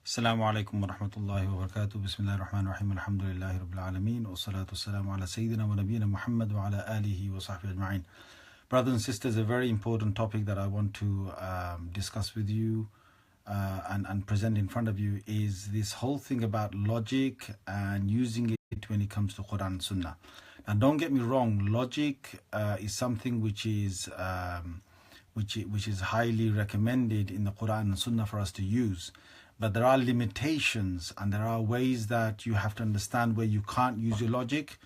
Assalamu alaikum wa rahmatullahi wa barakatuh. Bismillahir Rahmanir Rahim. Alhamdulillahi Rabbil Alameen. Wa salatu wassalamu ala Sayyidina wa Nabiyyina Muhammad wa ala alihi wa sahbihi ajma'in. Brothers and sisters, a very important topic that I want to discuss with you and present in front of you is this whole thing about logic and using it when it comes to Quran and Sunnah. Now, don't get me wrong, logic is something which is highly recommended in the Quran and Sunnah for us to use. But there are limitations and there are ways that you have to understand where you can't use your logic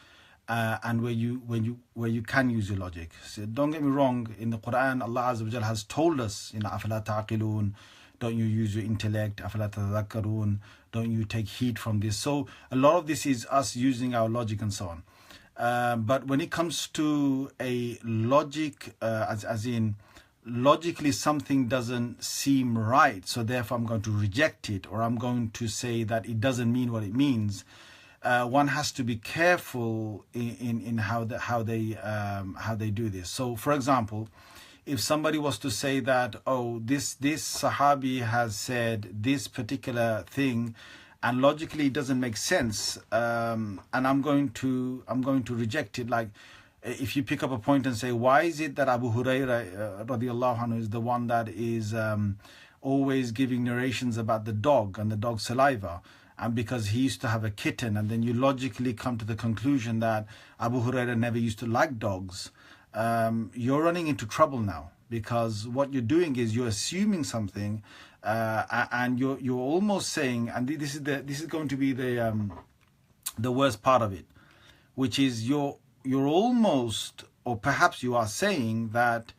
and where you can use your logic. So don't get me wrong, in the Quran Allah Azza wa Jal has told us, أَفَلَا تَعْقِلُونَ, don't you use your intellect, أَفَلَا تَذَكَّرُونَ, don't you take heed from this. So a lot of this is us using our logic and so on. But when it comes to a logic, as in logically something doesn't seem right, so therefore I'm going to reject it, or I'm going to say that it doesn't mean what it means. One has to be careful in how they do this. So, for example, if somebody was to say that, oh, this Sahabi has said this particular thing, and logically it doesn't make sense, and I'm going to reject it. Like, if you pick up a point and say, why is it that Abu Hurairah radiallahu anhu is the one that is always giving narrations about the dog and the dog's saliva, and because he used to have a kitten, and then you logically come to the conclusion that Abu Hurairah never used to like dogs, you're running into trouble now, because what you're doing is you're assuming something, and you're almost saying, and this is going to be the worst part of it, which is you're almost, or perhaps you are saying that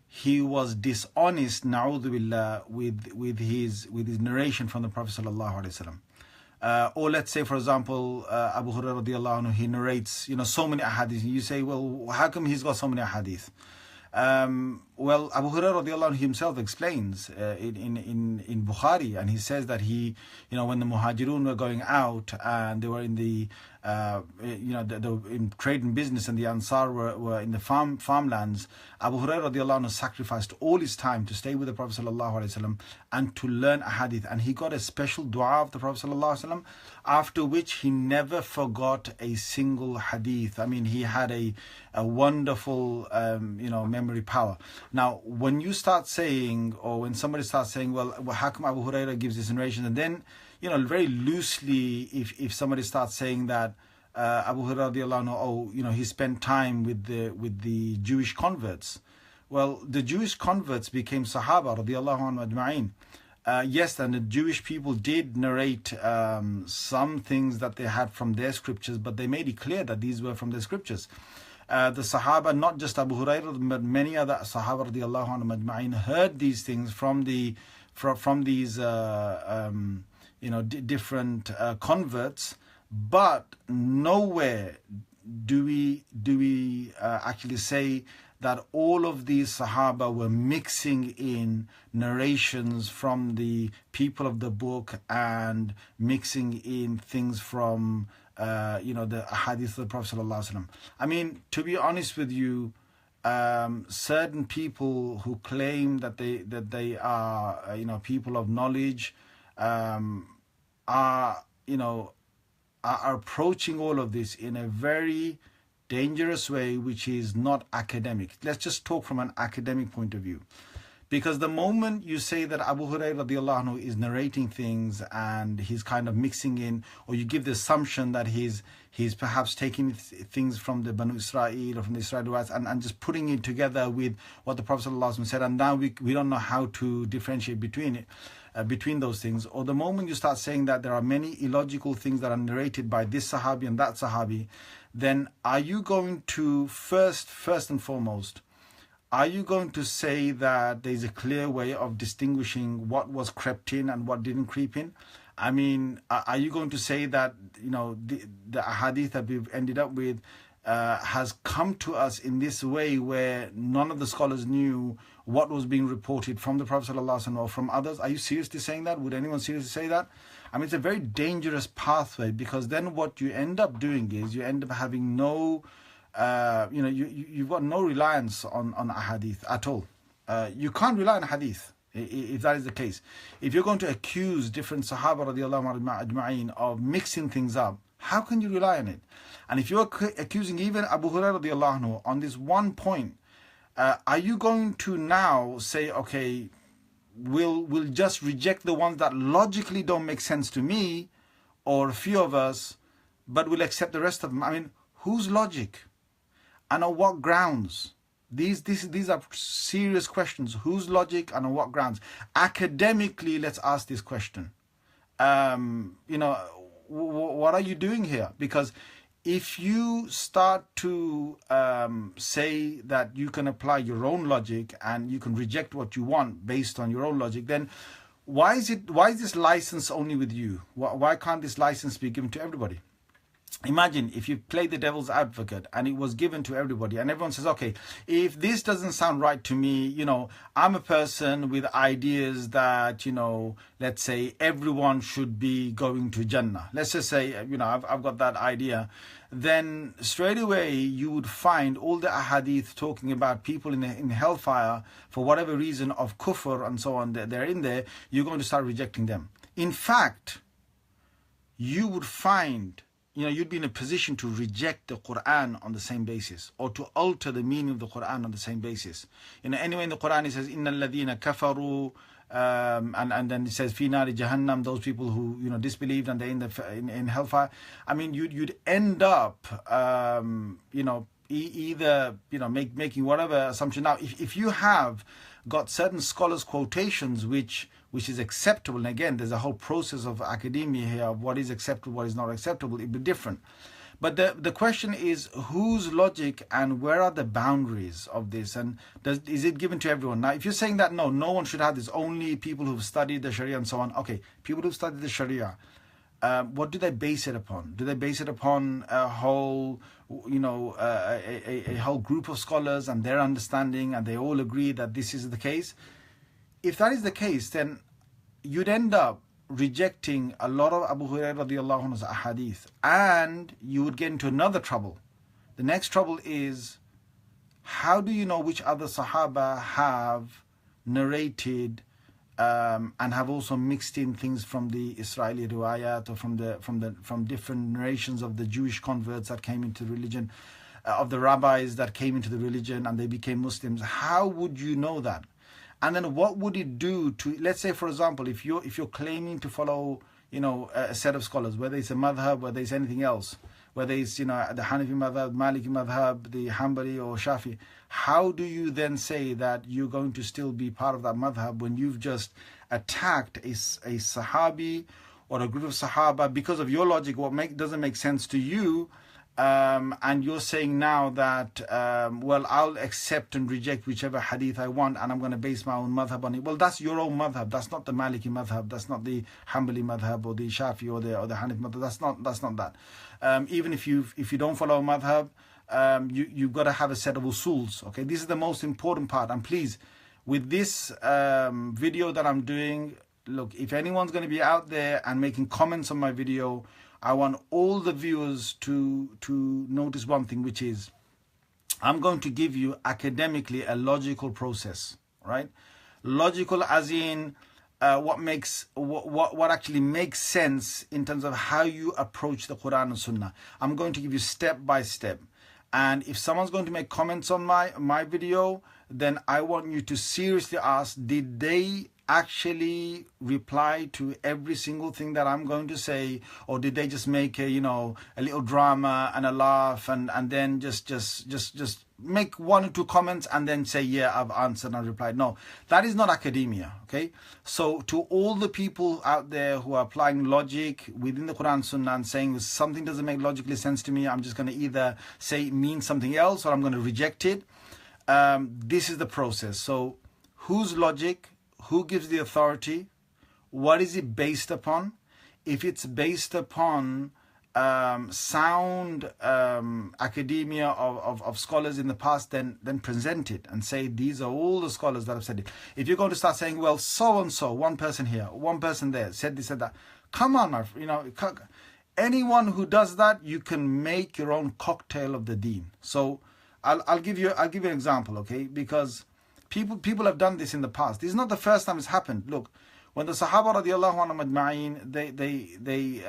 he was dishonest, na'udhu billah, with his narration from the Prophet sallallahu alaihi wasallam. Or let's say, for example, Abu Hurairah radiallahu anhu, he narrates, so many ahadith. You say, well, how come he's got so many ahadith? Well, Abu Hurairah radiallahu anhu himself explains in Bukhari, and he says that he, when the Muhajirun were going out and they were in the they were in trade and business, and the Ansar were in the farmlands, Abu Hurairah radiallahu anhu sacrificed all his time to stay with the Prophet sallallahu alaihi wasallam and to learn ahadith, and he got a special dua of the Prophet sallallahu alaihi wasallam, after which he never forgot a single hadith. I mean, he had a wonderful memory power. Now, when you start saying, or when somebody starts saying, well, how come Abu Hurairah gives this narration? And then, very loosely, if somebody starts saying that Abu Hurairah radiallahu anhu, he spent time with the Jewish converts. Well, the Jewish converts became Sahaba radiallahu anhu ajma'in. Yes, and the Jewish people did narrate some things that they had from their scriptures, but they made it clear that these were from their scriptures. The Sahaba, not just Abu Hurairah, but many other Sahaba radiallahu anhu ajma'in, heard these things from these different converts, but nowhere do we actually say that all of these Sahaba were mixing in narrations from the people of the book and mixing in things from the ahadith of the Prophet ﷺ. I mean, to be honest with you, certain people who claim that they are people of knowledge are approaching all of this in a very dangerous way, which is not academic. Let's just talk from an academic point of view. Because the moment you say that Abu Hurairah radiallahu anhu is narrating things and he's kind of mixing in, or you give the assumption that he's perhaps taking things from the Banu Israel or from the Israelites and just putting it together with what the Prophet ﷺ said, and now we don't know how to differentiate between those things. Or the moment you start saying that there are many illogical things that are narrated by this Sahabi and that Sahabi, then are you going to first and foremost, are you going to say that there's a clear way of distinguishing what was crept in and what didn't creep in? I mean, are you going to say that the ahadith that we've ended up with has come to us in this way where none of the scholars knew what was being reported from the Prophet ﷺ or from others? Are you seriously saying that? Would anyone seriously say that? I mean, it's a very dangerous pathway, because then what you end up doing is you end up having no you've got no reliance on ahadith at all. You can't rely on hadith. If that is the case, if you're going to accuse different Sahaba radiallahu anhum ajma'in of mixing things up, how can you rely on it? And if you're accusing even Abu Hurairah radiallahu anhu on this one point, are you going to now say, okay, we'll just reject the ones that logically don't make sense to me or a few of us, but we'll accept the rest of them? I mean, whose logic and on what grounds? These are serious questions. Whose logic and on what grounds? Academically, let's ask this question. What are you doing here? Because if you start to say that you can apply your own logic and you can reject what you want based on your own logic, then why is this license only with you? Why can't this license be given to everybody? Imagine if you play the devil's advocate and it was given to everybody and everyone says, okay, if this doesn't sound right to me, I'm a person with ideas that, let's say everyone should be going to Jannah. Let's just say, I've got that idea. Then straight away you would find all the ahadith talking about people in hellfire for whatever reason of kufr and so on, they're in there. You're going to start rejecting them. In fact, you would find you'd be in a position to reject the Quran on the same basis, or to alter the meaning of the Quran on the same basis. Anyway, in the Quran it says, "Inna alladhina kafaru," and then it says, "Fi nari jahannam," those people who disbelieved and they're in hellfire. I mean, you'd end up, either making whatever assumption. Now, if you have got certain scholars' quotations which is acceptable, and again, there's a whole process of academia here of what is acceptable, what is not acceptable, it'd be different. But the question is, whose logic and where are the boundaries of this, and is it given to everyone? Now, if you're saying that no one should have this, only people who've studied the Sharia and so on, okay, people who've studied the Sharia, what do they base it upon? Do they base it upon a whole, a whole group of scholars and their understanding, and they all agree that this is the case? If that is the case, then you'd end up rejecting a lot of Abu Hurairah radiallahu anhu's ahadith, and you would get into another trouble. The next trouble is, how do you know which other Sahaba have narrated and have also mixed in things from the Israeli riwayat, or from different narrations of the Jewish converts that came into religion, of the rabbis that came into the religion and they became Muslims? How would you know that? And then what would it do to, let's say, for example, if you're claiming to follow, a set of scholars, whether it's a madhab, whether it's anything else, whether it's, the Hanafi madhab, Maliki madhab, the Hanbali or Shafi, how do you then say that you're going to still be part of that madhab when you've just attacked a Sahabi or a group of Sahaba because of your logic, what doesn't make sense to you? And you're saying now that, I'll accept and reject whichever hadith I want, and I'm going to base my own madhab on it. Well, that's your own madhab. That's not the Maliki madhab. That's not the Hanbali madhab or the Shafi or the Hanafi madhab. That's not that. Even if you don't follow a madhab, you've got to have a set of usuls. Okay, this is the most important part. And please, with this video that I'm doing, look, if anyone's going to be out there and making comments on my video, I want all the viewers to notice one thing, which is, I'm going to give you academically a logical process, right? Logical as in what actually makes sense in terms of how you approach the Quran and Sunnah. I'm going to give you step by step. And if someone's going to make comments on my video, then I want you to seriously ask, did they actually reply to every single thing that I'm going to say, or did they just make a little drama and a laugh and then just make one or two comments and then say, yeah, I've answered and replied? No, that is not academia. Okay, so to all the people out there who are applying logic within the Quran Sunnah and saying something doesn't make logically sense to me, I'm just going to either say it means something else or I'm going to reject it. This is the process. So whose logic? Who gives the authority? What is it based upon? If it's based upon sound academia of scholars in the past, then present it and say, these are all the scholars that have said it. If you're going to start saying, well, so and so, one person here, one person there, said this, said that, come on, anyone who does that, you can make your own cocktail of the deen. So I'll give you an example, okay? Because People have done this in the past. This is not the first time it's happened. Look, when the Sahaba radiallahu anhum ajma'een, the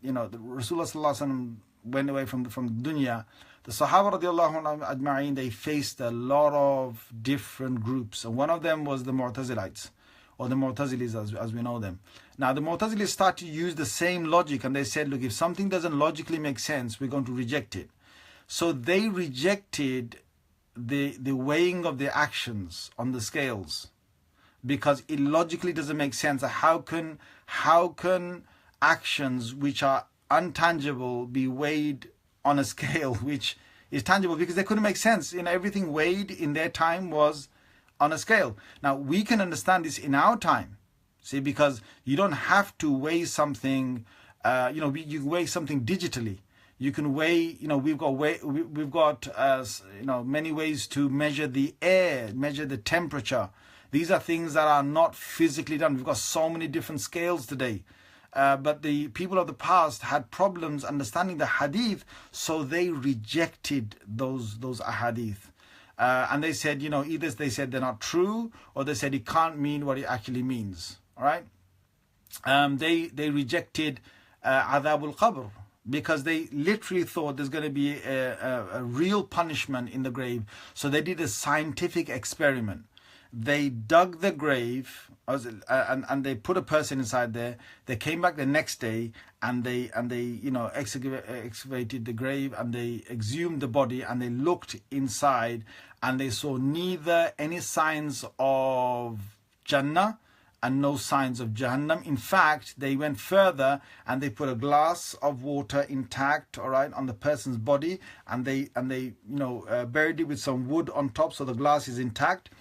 Rasulullah sallallahu alaihi wasallam went away from the dunya. The Sahaba radiallahu anhum ajma'een, they faced a lot of different groups. And one of them was the Mu'tazilites, or the Mu'tazilis as we know them. Now the Mu'tazilis started to use the same logic, and they said, look, if something doesn't logically make sense, we're going to reject it. So they rejected the weighing of the actions on the scales, because it logically doesn't make sense. How can actions which are untangible be weighed on a scale which is tangible? Because they couldn't make sense. Everything weighed in their time was on a scale. Now we can understand this in our time, see, because you don't have to weigh something. You weigh something digitally. You can weigh, we've got many ways to measure the air, measure the temperature. These are things that are not physically done. We've got so many different scales today. But the people of the past had problems understanding the hadith, so they rejected those ahadith. And they said, either they said they're not true, or they said it can't mean what it actually means. All right? They rejected adhabul qabr, because they literally thought there's going to be a real punishment in the grave. So they did a scientific experiment. They dug the grave and they put a person inside there. They came back the next day and they excavated the grave, and they exhumed the body, and they looked inside, and they saw neither any signs of Jannah and no signs of Jahannam. In fact, they went further and they put a glass of water intact, all right, on the person's body, and they buried it with some wood on top, so the glass is intact.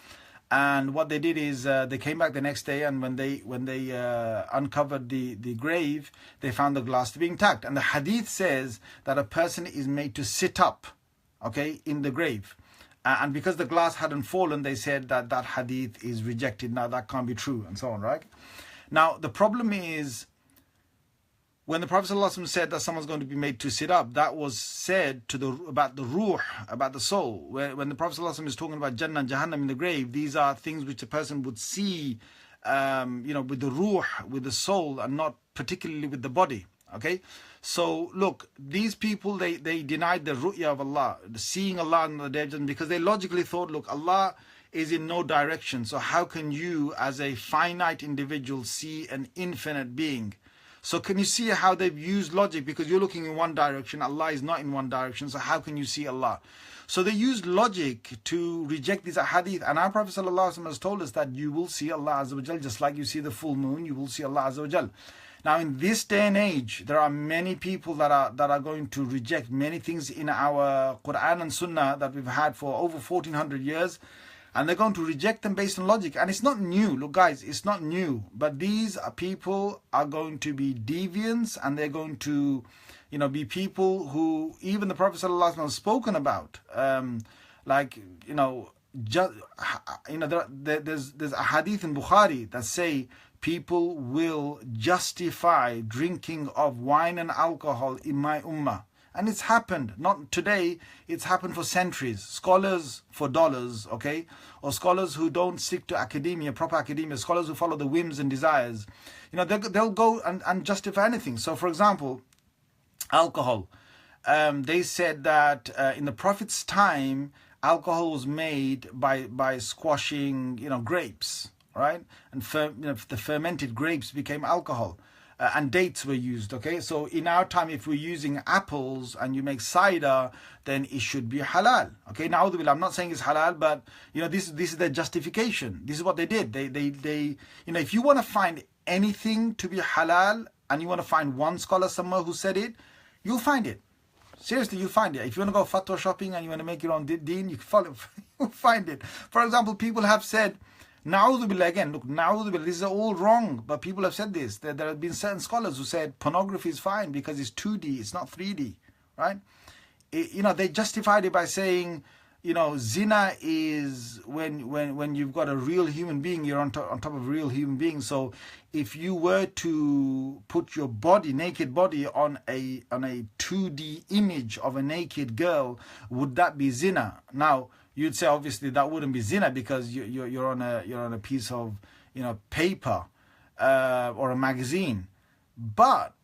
And what they did is they came back the next day, and when they uncovered the grave, they found the glass to be intact. And the hadith says that a person is made to sit up, okay, in the grave. And because the glass hadn't fallen, they said that hadith is rejected. Now that can't be true, and so on, right? Now the problem is, when the Prophet ﷺ said that someone's going to be made to sit up, that was said about the ruh, about the soul. When the Prophet ﷺ is talking about Jannah and Jahannam in the grave, these are things which a person would see, with the ruh, with the soul, and not particularly with the body. Okay, so look, these people, they denied the ru'ya of Allah, the seeing Allah on the day of judgment, because they logically thought, look, Allah is in no direction, so how can you as a finite individual see an infinite being? So can you see how they've used logic? Because you're looking in one direction, Allah is not in one direction, so how can you see Allah? So they used logic to reject these hadith. And our Prophet ﷺ has told us that you will see Allah Azza wa Jal, just like you see the full moon, you will see Allah Azza wa Jal. Now in this day and age, there are many people that are going to reject many things in our Quran and Sunnah that we've had for over 1400 years. And they're going to reject them based on logic. And it's not new. Look guys, it's not new. But these people are going to be deviants, and they're going to be people who even the Prophet ﷺ has spoken about. There's a hadith in Bukhari that say people will justify drinking of wine and alcohol in my ummah. And it's happened, not today, it's happened for centuries. Scholars for dollars, okay? Or scholars who don't stick to academia, proper academia, scholars who follow the whims and desires. They'll go and justify anything. So for example, alcohol. They said that in the Prophet's time, alcohol was made by squashing, grapes, right? And the fermented grapes became alcohol. And dates were used, okay? So in our time, if we're using apples and you make cider, then it should be halal, okay? Now, I'm not saying it's halal, but, this is their justification. This is what they did. They if you want to find anything to be halal, and you want to find one scholar somewhere who said it, you'll find it. Seriously, you'll find it. If you want to go fatwa shopping and you want to make your own deen, you can you'll find it. For example, people have said, Na'udhu billah, again, look, Na'udhu billah, this is all wrong, but people have said this. There have been certain scholars who said pornography is fine because it's 2D, it's not 3D, right? They justified it by saying, zina is when you've got a real human being, you're on top of a real human being. So if you were to put your naked body on a 2D image of a naked girl, would that be zina? Now, you'd say obviously that wouldn't be zina because you're on a piece of paper or a magazine. But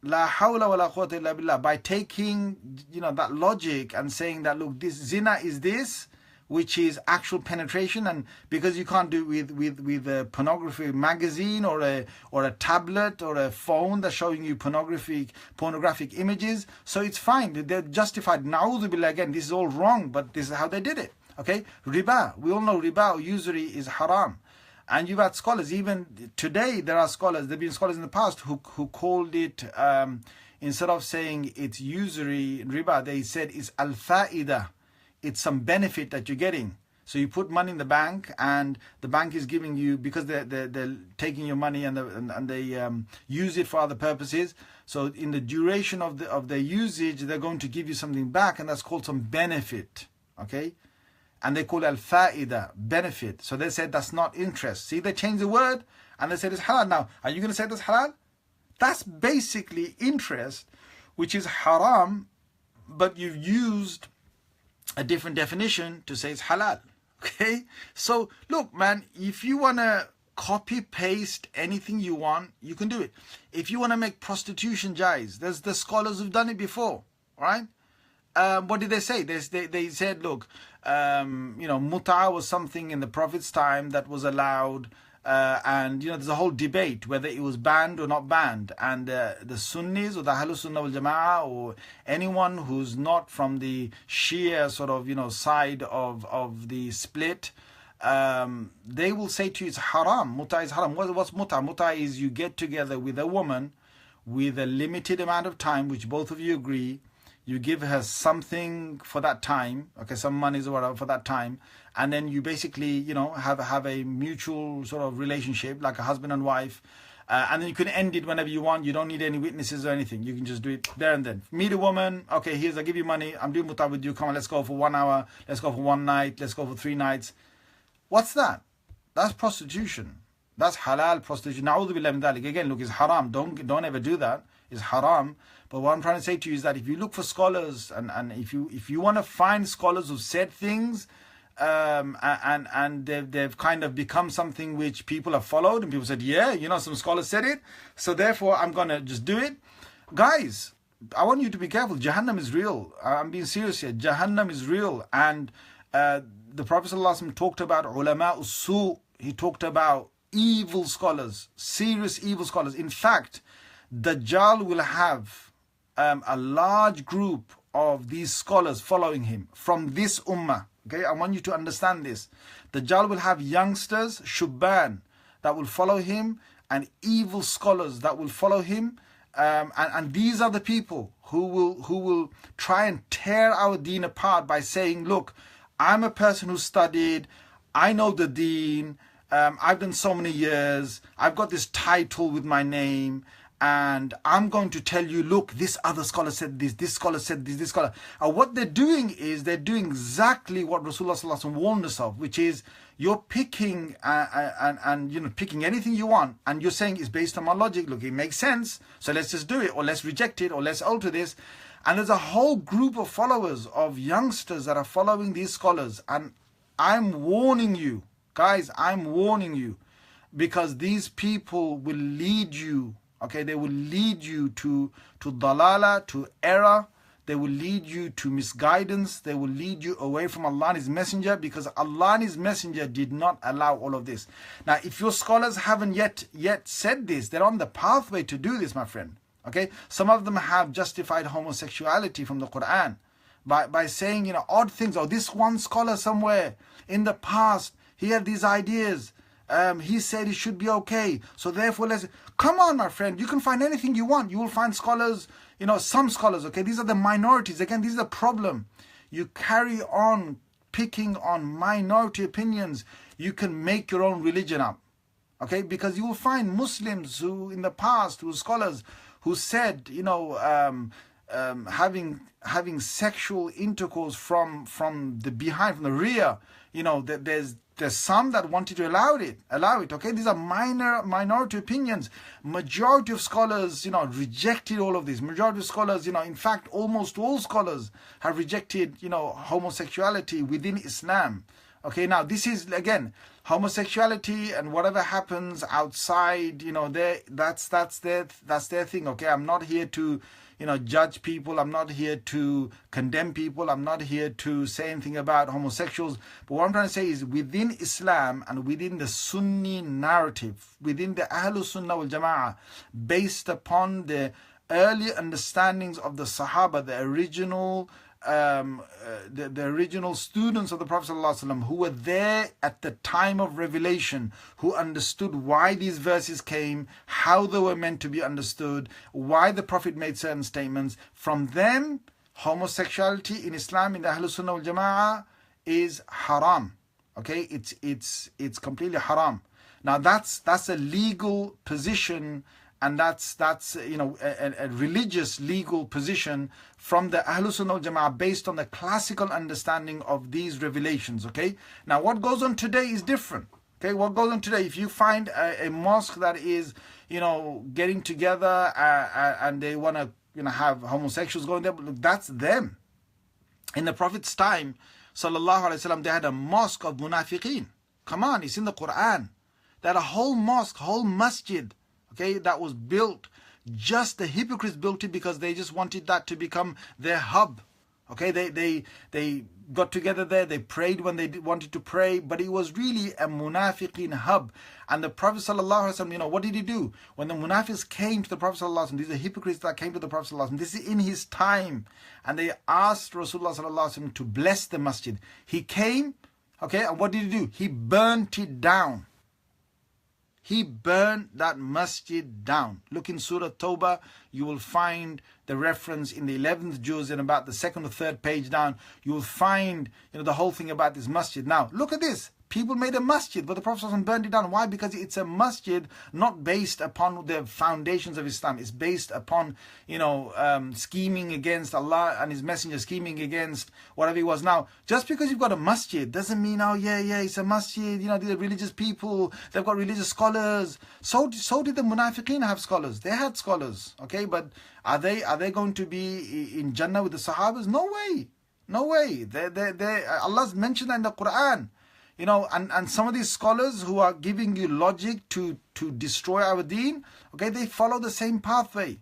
la hawla wa la quwwata illa billah, by taking that logic and saying that, look, this zina is this, which is actual penetration, and because you can't do it with a pornography magazine or a tablet or a phone that's showing you pornographic images, so it's fine. They're justified. Na'udhu billah, again, this is all wrong, but this is how they did it. Okay, riba. We all know riba or usury is haram. And you've had scholars, even today there are scholars, there have been scholars in the past who called it, instead of saying it's usury, riba, they said it's al-fa'ida. It's some benefit that you're getting. So you put money in the bank, and the bank is giving you, because they're taking your money and they use it for other purposes. So in the duration of their usage, they're going to give you something back, and that's called some benefit. Okay? And they call it al-fa'ida, benefit. So they said that's not interest. See, they changed the word and they said it's halal. Now, are you going to say that's halal? That's basically interest, which is haram, but you've used a different definition to say it's halal. Okay? So, look, man, if you want to copy paste anything you want, you can do it. If you want to make prostitution jaiz, there's the scholars who've done it before, right? What did they say? They said, look, muta was something in the Prophet's time that was allowed, and there's a whole debate whether it was banned or not banned. And the Sunnis or the Ahlus Sunnah wal Jama'ah, or anyone who's not from the Shia sort of side of the split, they will say to you it's haram. Muta is haram. What's muta? Muta is you get together with a woman with a limited amount of time, which both of you agree. You give her something for that time, okay, some monies or whatever for that time, and then you basically, have a mutual sort of relationship, like a husband and wife, and then you can end it whenever you want. You don't need any witnesses or anything. You can just do it there and then. Meet a woman, okay, I give you money, I'm doing muta with you, come on, let's go for 1 hour, let's go for one night, let's go for 3 nights. What's that? That's prostitution. That's halal prostitution. Na'udhu billah min dhalik. Again, look, it's haram. Don't ever do that. It's haram. But what I'm trying to say to you is that if you look for scholars, and if you want to find scholars who've said things, and they've kind of become something which people have followed, and people said, yeah, some scholars said it, so therefore I'm gonna just do it. Guys, I want you to be careful. Jahannam is real. I'm being serious here. Jahannam is real, and the Prophet ﷺ talked about ulama usu. He talked about evil scholars, serious evil scholars. In fact, Dajjal will have a large group of these scholars following him from this ummah. Okay, I want you to understand this. Dajjal will have youngsters, shubban, that will follow him, and evil scholars that will follow him. And these are the people who will try and tear our deen apart by saying, look, I'm a person who studied, I know the deen, I've done so many years, I've got this title with my name, and I'm going to tell you, look, this other scholar said this scholar said this scholar. And what they're doing is they're doing exactly what Rasulullah sallallahu alaihi wasallam warned us of, which is you're picking and picking anything you want, and you're saying it's based on my logic. Look, it makes sense, so let's just do it, or let's reject it, or let's alter this. And there's a whole group of followers, of youngsters that are following these scholars. And I'm warning you, guys, I'm warning you, because these people will lead you. Okay, they will lead you to dalala, to error. They will lead you to misguidance. They will lead you away from Allah and His Messenger, because Allah and His Messenger did not allow all of this. Now, if your scholars haven't yet said this, they're on the pathway to do this, my friend. Okay, some of them have justified homosexuality from the Quran by saying, odd things. Oh, this one scholar somewhere in the past, he had these ideas. He said it should be okay, so therefore let's... Come on, my friend, you can find anything you want. You will find scholars, some scholars, okay? These are the minorities. Again, this is the problem. You carry on picking on minority opinions, you can make your own religion up, okay? Because you will find Muslims who, in the past, who scholars, who said, having sexual intercourse from the behind, from the rear, there's some that wanted to allow it. Okay, these are minority opinions. Majority of scholars, rejected all of this. Majority of scholars, in fact, almost all scholars have rejected, homosexuality within Islam. Okay, now this is again homosexuality and whatever happens outside, that's their thing. Okay, I'm not here to judge people. I'm not here to condemn people. I'm not here to say anything about homosexuals. But what I'm trying to say is within Islam and within the Sunni narrative, within the Ahlul Sunnah wal Jama'ah, based upon the early understandings of the Sahaba, the original the original students of the Prophet ﷺ, who were there at the time of revelation, who understood why these verses came, how they were meant to be understood, why the Prophet made certain statements. From them, homosexuality in Islam, in the Ahlul Sunnah wal Jama'ah, is haram. Okay, it's completely haram. Now that's a legal position, and that's a religious legal position from the Ahlul Sunnah wal Jama'ah based on the classical understanding of these revelations. Okay, now what goes on today is different. Okay, what goes on today, if you find a mosque that is getting together and they want to have homosexuals going there, that's them. In the Prophet's time, sallallahu alaihi wasallam, they had a mosque of munafiqeen. Come on, it's in the Quran. They had a whole mosque, whole masjid, okay, that was built. Just the hypocrites built it because they just wanted that to become their hub. Okay, they got together there, they prayed when they wanted to pray, but it was really a munafiqeen hub. And the Prophet ﷺ, what did he do? When the munafiqs came to the Prophet ﷺ, these are hypocrites that came to the Prophet ﷺ, this is in his time, and they asked Rasulullah ﷺ to bless the masjid. He came, okay, and what did he do? He burnt it down. He burned that masjid down. Look in Surah Tawbah, you will find the reference in the 11th juz and about the 2nd or 3rd page down. You will find the whole thing about this masjid. Now, look at this. People made a masjid, but the Prophet ﷺ burned it down. Why? Because it's a masjid not based upon the foundations of Islam. It's based upon, scheming against Allah and His Messenger, scheming against whatever it was. Now, just because you've got a masjid doesn't mean, it's a masjid. These are religious people. They've got religious scholars. So did the munafiqeen have scholars. They had scholars. Okay, but are they going to be in Jannah with the Sahabas? No way. No way. Allah's mentioned that in the Quran. And some of these scholars who are giving you logic to destroy our deen, okay, they follow the same pathway.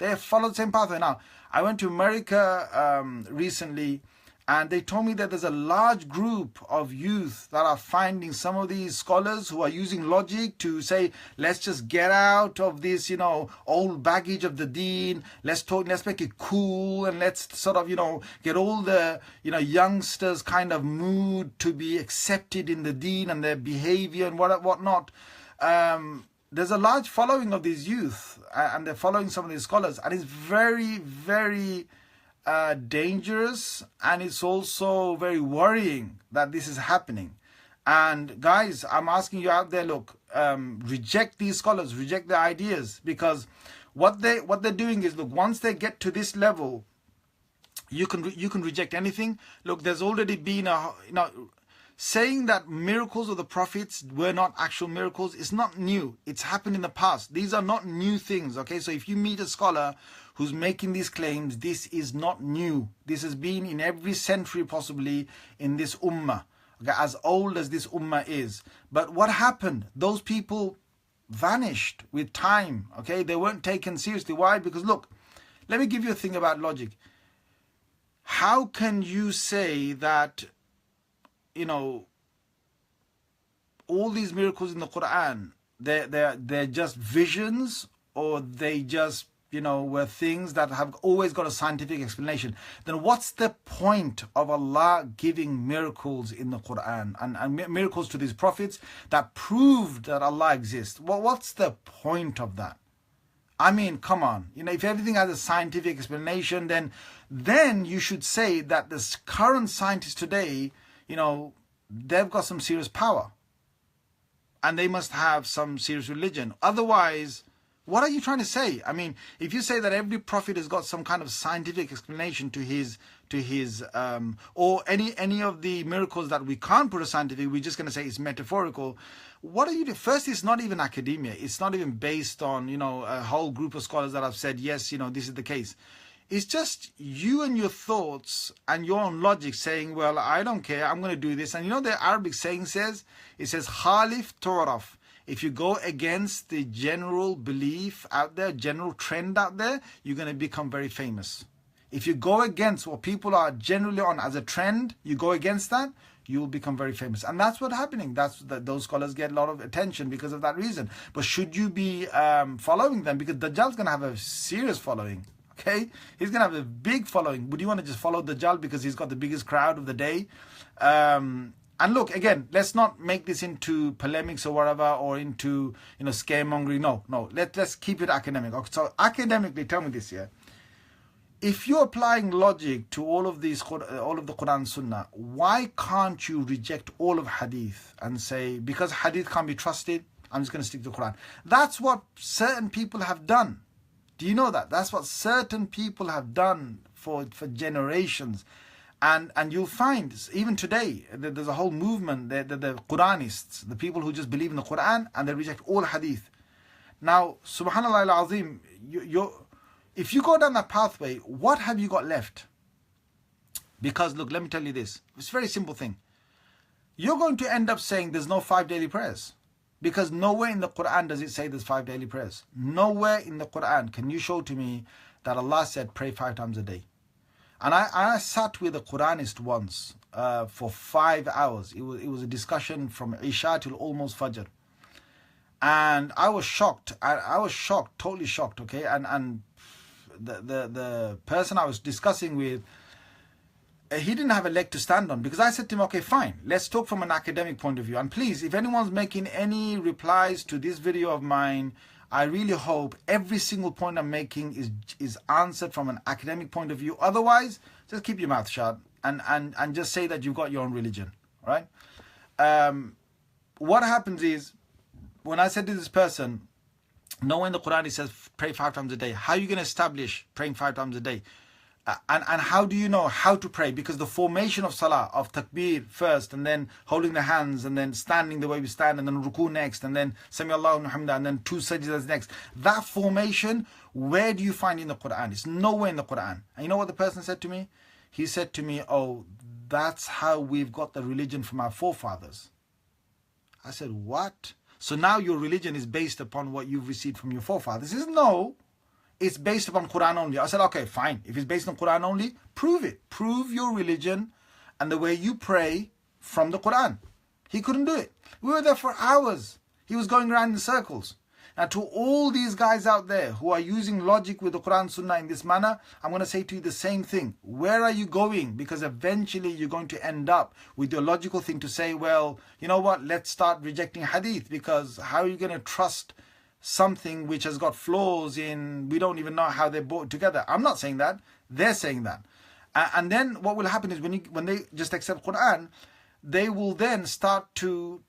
Now, I went to America recently, and they told me that there's a large group of youth that are finding some of these scholars who are using logic to say, let's just get out of this, old baggage of the deen. Let's make it cool, and let's sort of, get all the, youngsters kind of mood to be accepted in the deen and their behavior and whatnot. There's a large following of these youth, and they're following some of these scholars, and it's very, very dangerous, and it's also very worrying that this is happening. And guys, I'm asking you out there, look, reject these scholars, reject their ideas, because what they're doing is, look, once they get to this level, you can reject anything. Look, there's already been saying that miracles of the prophets were not actual miracles is not new. It's happened in the past. These are not new things. Okay, so if you meet a scholar who's making these claims, this is not new. This has been in every century possibly in this ummah, okay, as old as this ummah is. But what happened? Those people vanished with time. Okay, they weren't taken seriously. Why? Because look, let me give you a thing about logic. How can you say that all these miracles in the Quran, they're just visions, or they just were things that have always got a scientific explanation? Then what's the point of Allah giving miracles in the Quran and miracles to these prophets that proved that Allah exists? Well, what's the point of that? I mean, come on. If everything has a scientific explanation, then you should say that the current scientists today, they've got some serious power, and they must have some serious religion. Otherwise, What are you trying to say? I mean, if you say that every prophet has got some kind of scientific explanation to his or any of the miracles that we can't put a scientific, we're just going to say it's metaphorical. What are you doing? First, it's not even academia. It's not even based on, a whole group of scholars that have said, yes, this is the case. It's just you and your thoughts and your own logic saying, well, I don't care, I'm going to do this. And the Arabic saying says, it says, Khalif Toraf. If you go against the general belief out there, general trend out there, you're going to become very famous. If you go against what people are generally on as a trend, you go against that, you will become very famous. And that's what's happening. Those scholars get a lot of attention because of that reason. But should you be following them? Because Dajjal's going to have a serious following. Okay? He's going to have a big following. Would you want to just follow Dajjal because he's got the biggest crowd of the day? And look, again, let's not make this into polemics or whatever, or into scaremongering. No. Let's keep it academic. Okay, so academically, tell me this, yeah. If you're applying logic to all of the Quran and Sunnah, why can't you reject all of Hadith and say, because Hadith can't be trusted, I'm just going to stick to the Quran? That's what certain people have done. Do you know that? That's what certain people have done for generations. And you'll find, even today, there's a whole movement, the Quranists, the people who just believe in the Quran and they reject all Hadith. Now, subhanallah al-azim, if you go down that pathway, what have you got left? Because look, let me tell you this. It's a very simple thing. You're going to end up saying there's no 5 daily prayers. Because nowhere in the Quran does it say there's 5 daily prayers. Nowhere in the Quran can you show to me that Allah said pray 5 times a day. And I sat with a Quranist once for 5 hours. It was a discussion from Isha till almost Fajr. And I was shocked. I was shocked, totally shocked, okay? And the person I was discussing with, he didn't have a leg to stand on, because I said to him, okay, fine, let's talk from an academic point of view. And please, if anyone's making any replies to this video of mine, I really hope every single point I'm making is answered from an academic point of view. Otherwise, just keep your mouth shut and just say that you've got your own religion, right? What happens is, when I said to this person, nowhere in the Quran it says pray 5 times a day. How are you going to establish praying 5 times a day? And how do you know how to pray? Because the formation of salah, of takbir first, and then holding the hands, and then standing the way we stand, and then ruku next, and then sami Allahu liman hamdah, and then 2 sajdas next. That formation, where do you find in the Quran? It's nowhere in the Quran. And you know what the person said to me? He said to me, oh, that's how we've got the religion from our forefathers. I said, what? So now your religion is based upon what you've received from your forefathers? He said, no. It's based upon Quran only. I said, okay, fine. If it's based on Quran only, prove it. Prove your religion and the way you pray from the Quran. He couldn't do it. We were there for hours. He was going around in circles. Now, to all these guys out there who are using logic with the Quran Sunnah in this manner, I'm going to say to you the same thing. Where are you going? Because eventually you're going to end up with your logical thing to say, well, you know what? Let's start rejecting Hadith, because how are you going to trust something which has got flaws in, we don't even know how they're brought together? I'm not saying that. They're saying that. And then what will happen is when they just accept Quran, they will then start to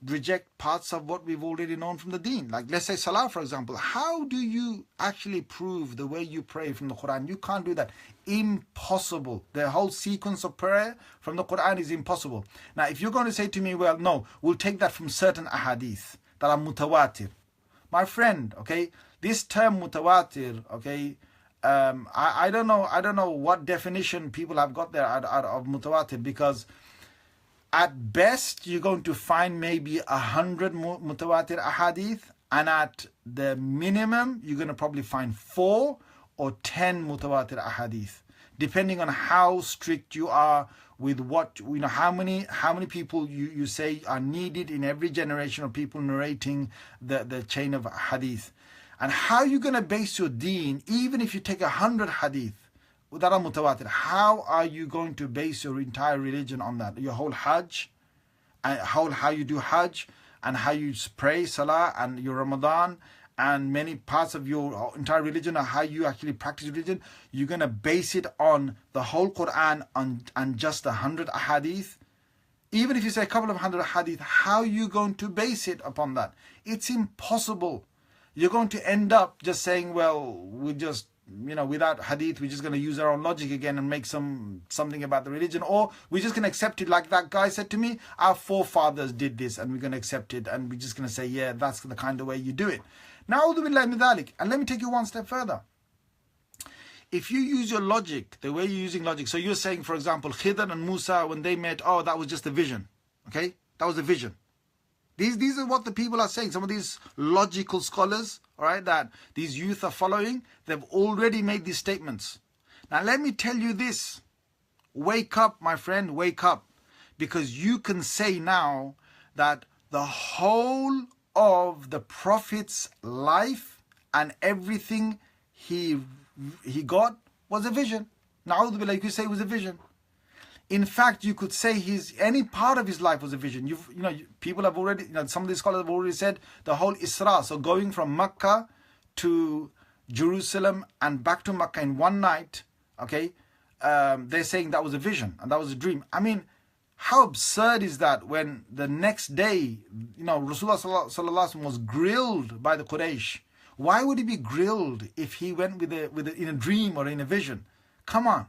reject parts of what we've already known from the deen. Like, let's say Salah, for example. How do you actually prove the way you pray from the Quran? You can't do that. Impossible. The whole sequence of prayer from the Quran is impossible. Now, if you're going to say to me, well, no, we'll take that from certain ahadith that are mutawatir. My friend, okay, this term mutawatir, okay, I don't know what definition people have got there out of mutawatir, because at best you're going to find maybe 100 mutawatir ahadith, and at the minimum you're going to probably find 4 or 10 mutawatir ahadith, depending on how strict you are with what, how many people you say are needed in every generation of people narrating the chain of hadith. And how are you going to base your deen, even if you take 100 hadith that are mutawatir? How are you going to base your entire religion on that? Your whole hajj, and how you do hajj, and how you pray salah, and your Ramadan, and many parts of your entire religion, or how you actually practice religion, you're going to base it on the whole Quran and just 100 ahadith? Even if you say a couple of 100 hadith, how are you going to base it upon that? It's impossible. you're going to end up just saying, well, we just, without hadith, we're just going to use our own logic again and make something about the religion. Or we're just going to accept it like that guy said to me, our forefathers did this and we're going to accept it. And we're just going to say, yeah, that's the kind of way you do it. Now, and let me take you one step further. If you use your logic, the way you're using logic, so you're saying, for example, Khidr and Musa, when they met, oh, that was just a vision. Okay? That was a vision. These are what the people are saying. Some of these logical scholars, all right, that these youth are following, they've already made these statements. Now, let me tell you this. Wake up, my friend, wake up. Because you can say now that the whole of the Prophet's life and everything he got was a vision. Na'udhu, you could say it was a vision. In fact, you could say any part of his life was a vision. People have already, some of these scholars have already said the whole Isra, so going from Mecca to Jerusalem and back to Mecca in one night, okay, they're saying that was a vision and that was a dream. I mean, how absurd is that when the next day, Rasulullah sallallahu alaihi wasallam was grilled by the Quraysh. Why would he be grilled if he went in a dream or in a vision? Come on.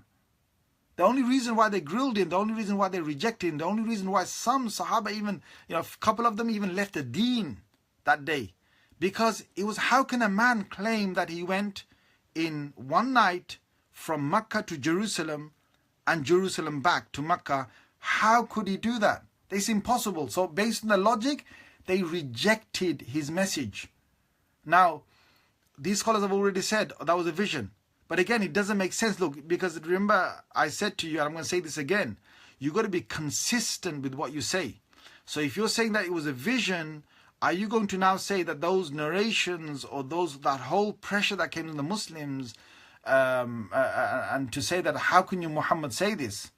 The only reason why they grilled him, the only reason why they rejected him, the only reason why some Sahaba even, a couple of them even left the deen that day. Because it was, how can a man claim that he went in one night from Mecca to Jerusalem and Jerusalem back to Mecca? How could he do that? It's impossible. So based on the logic, they rejected his message. Now, these scholars have already said that was a vision. But again, it doesn't make sense. Look, because remember, I said to you, and I'm going to say this again, you've got to be consistent with what you say. So if you're saying that it was a vision, are you going to now say that those narrations or that whole pressure that came to the Muslims, and to say that how can you, Muhammad, say this?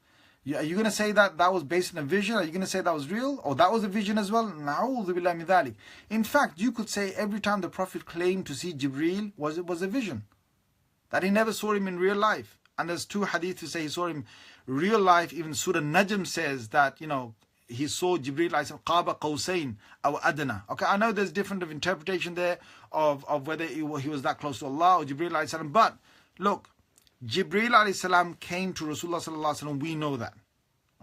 Are you going to say that that was based on a vision? Are you going to say that was real? Or that was a vision as well? Na'udhu billahi min dhalik. In fact, you could say every time the Prophet claimed to see Jibreel was a vision. That he never saw him in real life. And there's two hadith to say he saw him real life. Even Surah Najm says that, he saw Jibreel Qaba Qawsayn aw adna. Okay, I know there's different of interpretation there of whether he was that close to Allah or Jibreel. But look, Jibreel came to Rasulullah, we know that.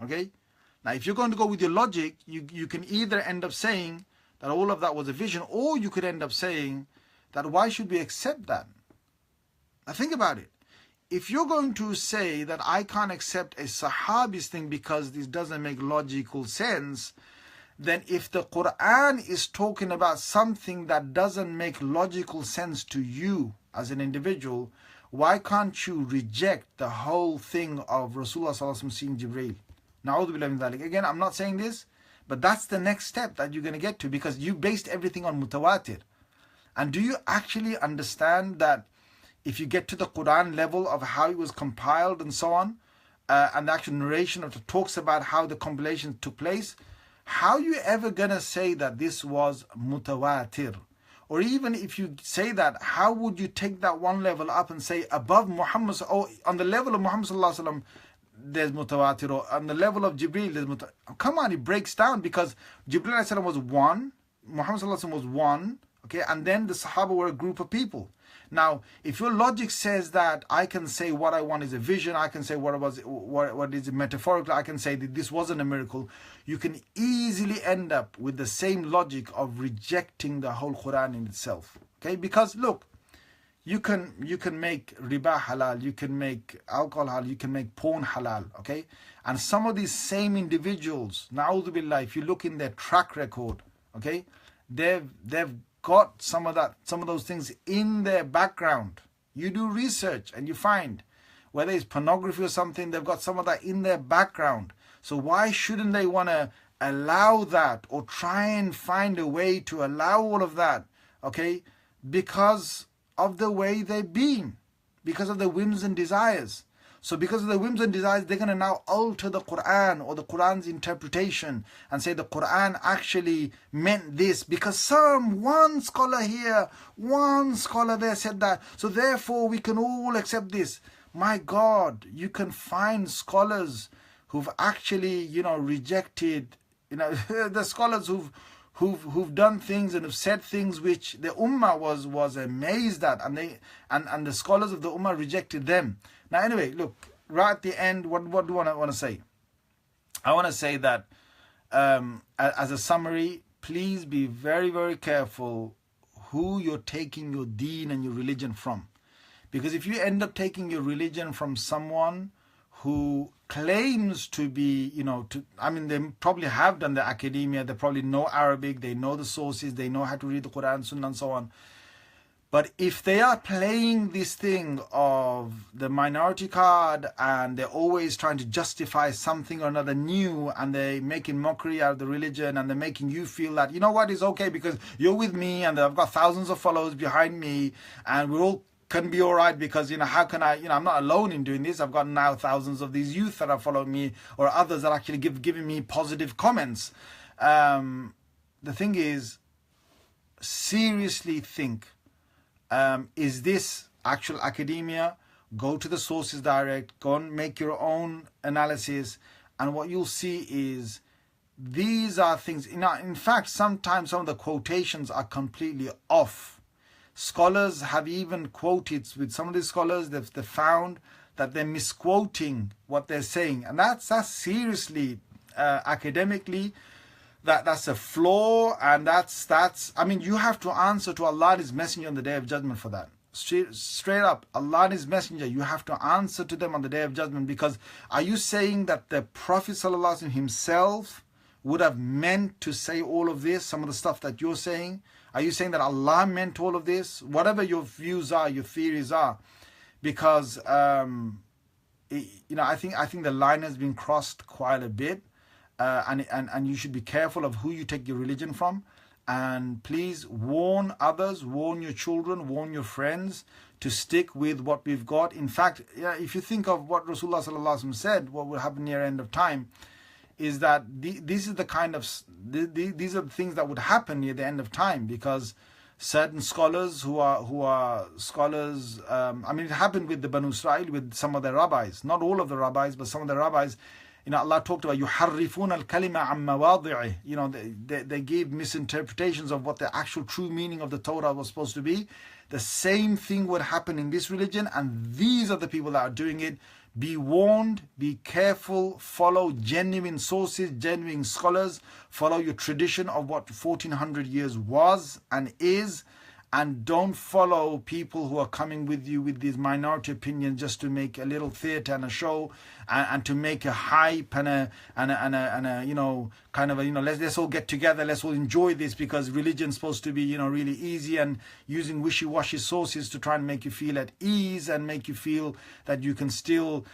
Okay? Now, if you're going to go with your logic, you can either end up saying that all of that was a vision, or you could end up saying that why should we accept that? Now think about it. If you're going to say that I can't accept a Sahabi's thing because this doesn't make logical sense, then if the Quran is talking about something that doesn't make logical sense to you as an individual, why can't you reject the whole thing of Rasulullah sallallahu alaihi wasallam seeing Jibreel? Na'udhu billahi min dhalik. Again, I'm not saying this, but that's the next step that you're going to get to, because you based everything on mutawatir. And do you actually understand that if you get to the Quran level of how it was compiled and so on, and the actual narration of it talks about how the compilation took place, how are you ever going to say that this was mutawatir? Or even if you say that, how would you take that one level up and say above Muhammad, or on the level of Muhammad sallallahu alaihi wasallam, there's mutawatir, or on the level of Jibreel, there's mutawatir? Come on, it breaks down, because Jibreel alayhi salam was one, Muhammad sallallahu alaihi wasallam was one, okay, and then the Sahaba were a group of people. Now, if your logic says that I can say what I want is a vision, I can say what is metaphorical, I can say that this wasn't a miracle, you can easily end up with the same logic of rejecting the whole Quran in itself. Okay, because look, you can make riba halal, you can make alcohol halal, you can make porn halal, okay? And some of these same individuals, na'udhu billah, if you look in their track record, okay, they've got some of those things in their background. You do research and you find whether it's pornography or something, they've got some of that in their background. So why shouldn't they want to allow that, or try and find a way to allow all of that? Okay, because of the way they've been, because of their whims and desires. So because of the whims and desires, they're going to now alter the Quran or the Quran's interpretation and say the Quran actually meant this because one scholar here, one scholar there said that. So therefore we can all accept this. My God, you can find scholars who've actually, rejected, the scholars who've done things and have said things which the ummah was amazed at, and the scholars of the ummah rejected them. Now anyway, look, right at the end, what do I want to say? I want to say that as a summary, please be very, very careful who you're taking your deen and your religion from. Because if you end up taking your religion from someone who claims to be, they probably have done the academia, they probably know Arabic, they know the sources, they know how to read the Quran, Sunnah and so on. But if they are playing this thing of the minority card and they're always trying to justify something or another new, and they're making mockery out of the religion, and they're making you feel that, you know what, it's okay because you're with me and I've got thousands of followers behind me and we're all can be all right because, how can I, I'm not alone in doing this. I've got now thousands of these youth that are following me, or others that actually giving me positive comments. The thing is, seriously think, is this actual academia? Go to the sources direct, go and make your own analysis, and what you'll see is these are things, in fact, sometimes some of the quotations are completely off. Scholars have even quoted, with some of these scholars, they've found that they're misquoting what they're saying. And that's seriously, academically, that's a flaw. And you have to answer to Allah and His Messenger on the Day of Judgment for that. Straight up, Allah and His Messenger, you have to answer to them on the Day of Judgment. Because are you saying that the Prophet ﷺ himself would have meant to say all of this, some of the stuff that you're saying? Are you saying that Allah meant all of this? Whatever your views are, your theories are, because I think the line has been crossed quite a bit, and you should be careful of who you take your religion from, and please warn others, warn your children, warn your friends to stick with what we've got. In fact, if you think of what Rasulullah ﷺ said, what will happen near end of time, is that these are the these are the things that would happen near the end of time, because certain scholars who are scholars, it happened with the Banu Israel, with some of their rabbis, not all of the rabbis, but some of the rabbis. Allah talked about يُحَرِّفُونَ الْكَلِمَ عَمْ مَوَاضِعِهِ. They gave misinterpretations of what the actual true meaning of the Torah was supposed to be. The same thing would happen in this religion, and these are the people that are doing it. Be warned, be careful, follow genuine sources, genuine scholars, follow your tradition of what 1400 years was and is, and don't follow people who are coming with you with these minority opinions just to make a little theatre and a show, and to make a hype and a let's all get together, let's all enjoy this because religion's supposed to be really easy, and using wishy-washy sources to try and make you feel at ease and make you feel that you can still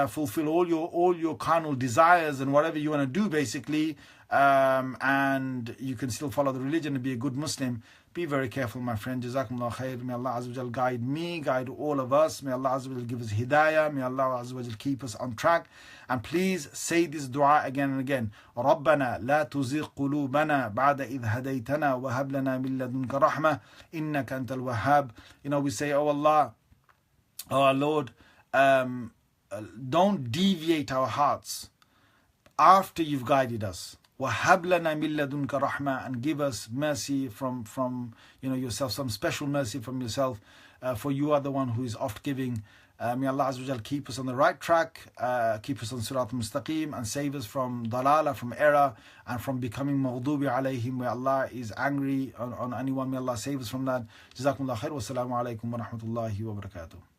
fulfill all your carnal desires and whatever you want to do basically, and you can still follow the religion and be a good Muslim. Be very careful, my friend. Jazakumullah khair. May Allah Azza wa Jal guide me, guide all of us. May Allah Azza wa Jal give us hidayah. May Allah Azza wa Jal keep us on track. And please say this dua again and again. رَبَّنَا لَا تُزِغْ قُلُوبَنَا بَعْدَ إِذْ هَدَيْتَنَا وَهَبْ لَنَا مِن لَدُنْكَ رَحْمَةً إِنَّكَ أَنْتَ الْوَهَّابُ. We say, oh Allah, oh our Lord, don't deviate our hearts after you've guided us. وَهَبْ لَنَا مِن لَدُنْكَ رَحْمَةً, and give us mercy from yourself, some special mercy from yourself, for you are the one who is oft giving. May Allah Azza wa Jal keep us on the right track, keep us on Sirat al-Mustaqim, and save us from dalala, from error, and from becoming maghdubi alayhim, where Allah is angry on anyone. May Allah save us from that. Jazakumullah khair. Wassalamu alaikum wa rahmatullahi wa barakatuh.